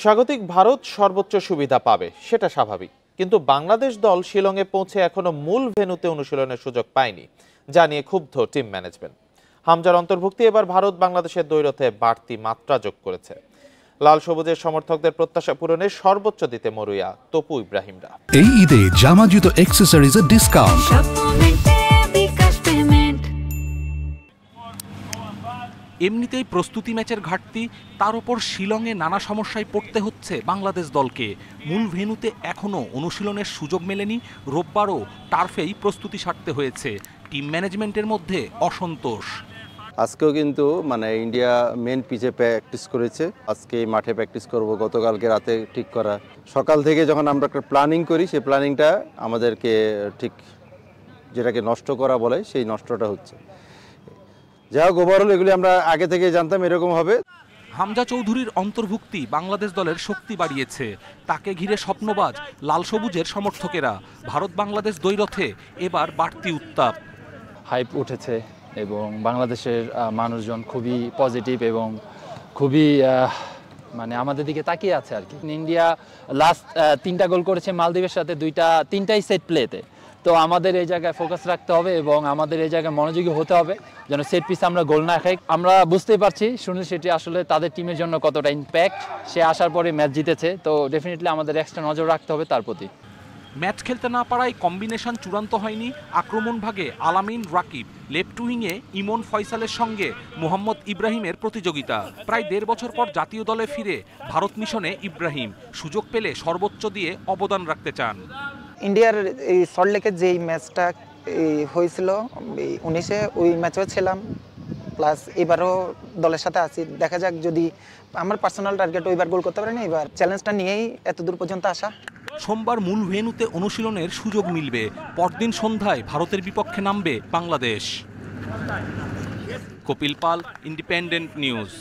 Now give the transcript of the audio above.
স্বাগতিক ভারত সর্বোচ্চ সুবিধা পাবে, সেটা স্বাভাবিক। কিন্তু বাংলাদেশ দল শিলংয়ে পৌঁছে এখনো মূল ভেন্যুতে অনুশীলনের সুযোগ পায়নি, যা নিয়ে ক্ষুব্ধ টিম ম্যানেজমেন্ট। হামজার অন্তর্ভুক্তি এবার ভারত বাংলাদেশের দ্বৈরথে বাড়তি মাত্রা যোগ করেছে। লাল সবুজের সমর্থকদের প্রত্যাশা পূরণে সর্বোচ্চ দিতে মরুয়া তপু ইব্রাহিমরা। এই ঈদে জামা জুতো অ্যাক্সেসরিজের ডিসকাউন্ট। এমনিতেই প্রস্তুতি ম্যাচের ঘাটতি, তার উপর শিলংয়ে নানা সমস্যায় পড়তে হচ্ছে বাংলাদেশ দলকে। মূল ভেন্যুতে এখনও অনুশীলনের সুযোগ মেলেনি, রোববারও টার্ফেই প্রস্তুতি সারতে হয়েছে। টিম ম্যানেজমেন্টের মধ্যে অসন্তোষ। আজকেও কিন্তু ইন্ডিয়া মেন পিচে প্র্যাকটিস করেছে, আজকে মাঠে প্র্যাকটিস করব। গতকালকে রাতে ঠিক করা, সকাল থেকে যখন আমরা একটা প্ল্যানিং করি, সেই প্ল্যানিংটা আমাদেরকে ঠিক যেটাকে নষ্ট করা বলে, সেই নষ্টটা হচ্ছে। যাই হোক, ওভারঅল এগুলি আমরা আগে থেকে জানতাম এরকম হবে। হামজা চৌধুরীর অন্তর্ভুক্তি বাংলাদেশ দলের শক্তি বাড়িয়েছে। তাকে ঘিরে স্বপ্নবাজ লাল সবুজের সমর্থকেরা। ভারত বাংলাদেশ দ্বৈরথে এবার বাড়তি উত্তাপ। হাইপ উঠেছে এবং বাংলাদেশের মানুষজন খুবই পজিটিভ এবং খুবই আমাদের দিকে তাকিয়ে আছে আর কি। ইন্ডিয়া লাস্ট 3টা গোল করেছে মালদ্বীপের সাথে, 3টাই সেট প্লেতে। তো আমাদের এই জায়গায় ফোকাস রাখতে হবে এবং আমাদের এই জায়গায় মনোযোগী হতে হবে যেন সেট পিস আমরা গোল না খাই। আমরা বুঝতেই পারছি সুনীল শেট্টি আসলে তাদের টিমের জন্য কতটা ইম্প্যাক্ট। সে আসার পরে ম্যাচ জিতেছে, তো ডেফিনেটলি আমাদের এক্সট্রা নজর রাখতে হবে তার প্রতি। ম্যাচ খেলতে না পারায় কম্বিনেশন চূড়ান্ত হয়নি। আক্রমণ ভাগে আলামিন রাকিব, লেফট উইংয়ে ইমন ফয়সালের সঙ্গে মোহাম্মদ ইব্রাহিমের প্রতিযোগিতা। প্রায় 1.5 বছর পর জাতীয় দলে ফিরে ভারত মিশনে ইব্রাহিম সুযোগ পেলে সর্বোচ্চ দিয়ে অবদান রাখতে চান। ইন্ডিয়ার এই সল্টলেকের যেই ম্যাচটা হয়েছিল 19-এ, ওই ম্যাচেও ছিলাম, প্লাস এবারও দলের সাথে আছি। দেখা যাক, যদি আমার পার্সোনাল টার্গেট ওইবার গোল করতে পারি না, এবার চ্যালেঞ্জটা নিয়েই এত দূর পর্যন্ত আসা। সোমবার মূল ভেন্যুতে অনুশীলনের সুযোগ মিলবে। পরদিন সন্ধ্যায় ভারতের বিপক্ষে নামবে বাংলাদেশ। কপিল পাল, ইন্ডিপেন্ডেন্ট নিউজ।